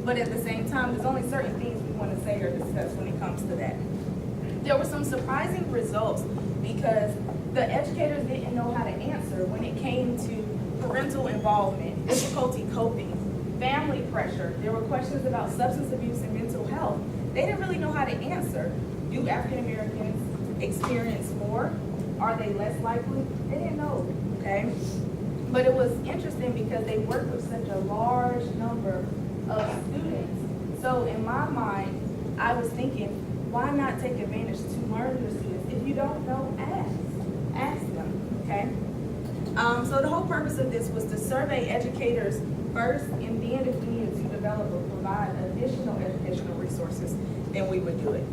but at the same time, there's only certain things we want to say or discuss when it comes to that. There were some surprising results because the educators didn't know how to answer when it came to parental involvement, difficulty coping, family pressure. There were questions about substance abuse and mental health. They didn't really know how to answer. Do African Americans experience more? Are they less likely? They didn't know, okay? But it was interesting because they worked with such a large number of students. So in my mind, I was thinking, why not take advantage to learn your students? If you don't know, ask them, okay? So the whole purpose of this was to survey educators first, and then if we needed to develop or provide additional educational resources, then we would do it.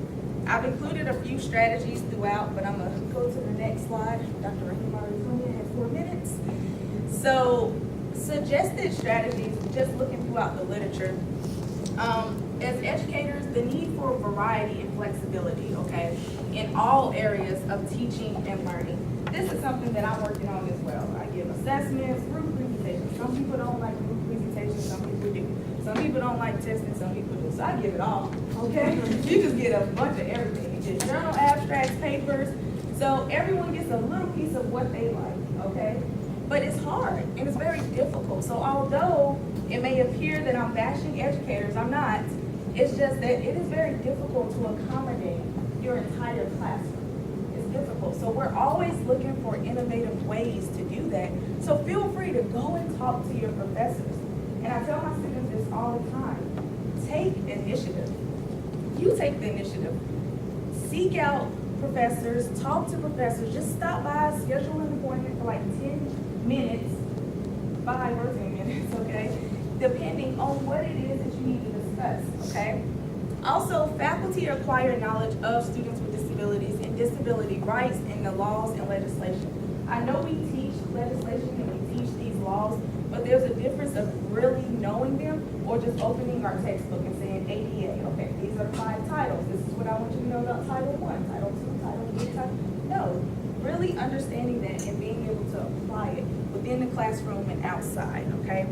I've included a few strategies throughout, but I'm gonna go to the next slide. Dr. Rahim already told me I had 4 minutes. So suggested strategies, just looking throughout the literature, as educators, the need for variety and flexibility, okay, in all areas of teaching and learning. This is something that I'm working on as well. I give assessments, group presentations. Some people don't like group presentations, some people do. Some people don't like testing, some people do. So I give it all, okay? You just get a bunch of everything. You get journal abstracts, papers. So everyone gets a little piece of what they like, okay? But it's hard and it's very difficult. So although it may appear that I'm bashing educators, I'm not. It's just that it is very difficult to accommodate your entire classroom. It's difficult. So we're always looking for innovative ways to do that. So feel free to go and talk to your professors. And I tell my students this all the time. Take initiative. You take the initiative. Seek out professors, talk to professors, just stop by, schedule an appointment for like 10 minutes, 5 or 10 minutes, okay? Depending on what it is that you need to discuss, okay? Also, faculty acquire knowledge of students with disabilities and disability rights in the laws and legislation. I know we teach legislation and we teach these laws, but there's a difference of really knowing them or just opening our textbook and saying ADA, okay, these are 5 titles. This is what I want you to know about Title I, Title II, Title III, Title... No, really understanding that and being able to apply it within the classroom and outside, okay?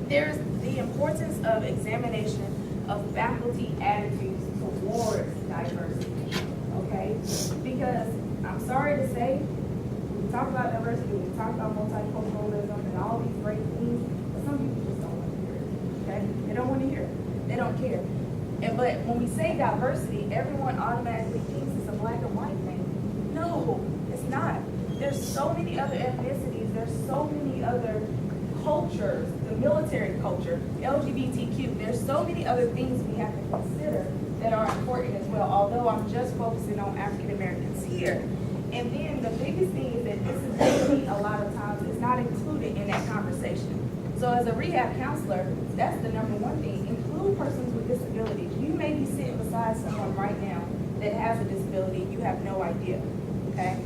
There's the importance of examination of faculty attitudes towards diversity, okay? Because I'm sorry to say, we talk about diversity, we talk about multiculturalism and all these great things, but some people just don't want to hear it, okay? They don't want to hear it. They don't care. But when we say diversity, everyone automatically thinks it's a black and white thing. No, it's not. There's so many other ethnicities, there's so many other cultures, the military culture, LGBTQ, there's so many other things we have to consider that are important as well, although I'm just focusing on African Americans here. And then the biggest thing is that disability a lot of times is not included in that conversation. So as a rehab counselor, that's the number one thing. Include persons with disabilities. You may be sitting beside someone right now that has a disability, you have no idea, okay?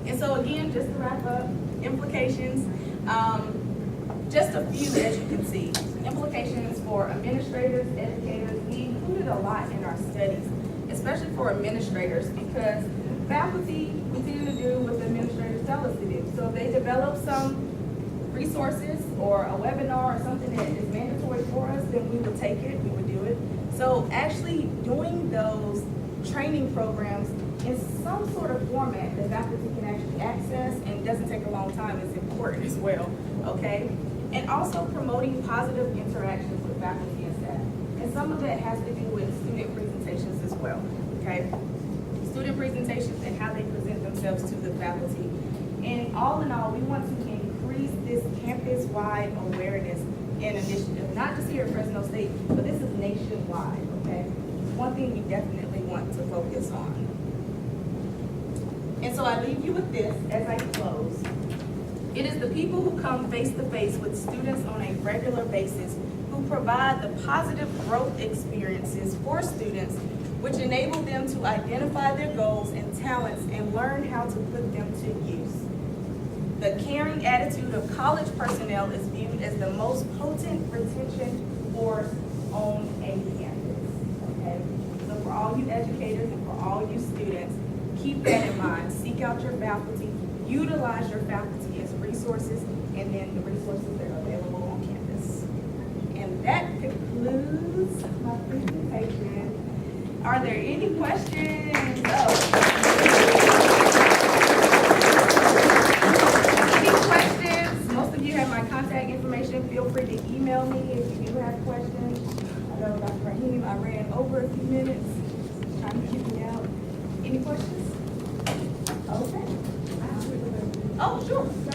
And so again, just to wrap up, implications, just a few as you can see. Implications for administrators, educators, we included a lot in our studies, especially for administrators, because faculty continue to do what the administrators tell us to do. So if they develop some resources or a webinar or something that is mandatory for us, then we would take it, we would do it. So actually doing those training programs in some sort of format that faculty can actually access and doesn't take a long time is important as well, okay? And also promoting positive interactions with faculty and staff. And some of that has to do with student presentations as well, okay? Student presentations and how they present themselves to the faculty. And all in all, we want to increase this campus-wide awareness and initiative, not just here at Fresno State, but this is nationwide, okay? One thing we definitely want to focus on. And so I leave you with this as I close. It is the people who come face to face with students on a regular basis who provide the positive growth experiences for students, which enable them to identify their goals and talents and learn how to put them to use. The caring attitude of college personnel is viewed as the most potent retention force on a campus, okay? So for all you educators and for all you students, keep that in mind. Seek out your faculty, utilize your faculty as resources, and then the resources that are available on campus. my presentation. Are there any questions? Any questions? Most of you have my contact information. Feel free to email me if you do have questions. I know Dr. Rahim, I ran over a few minutes, trying to keep me out. Any questions? Okay. Oh, sure.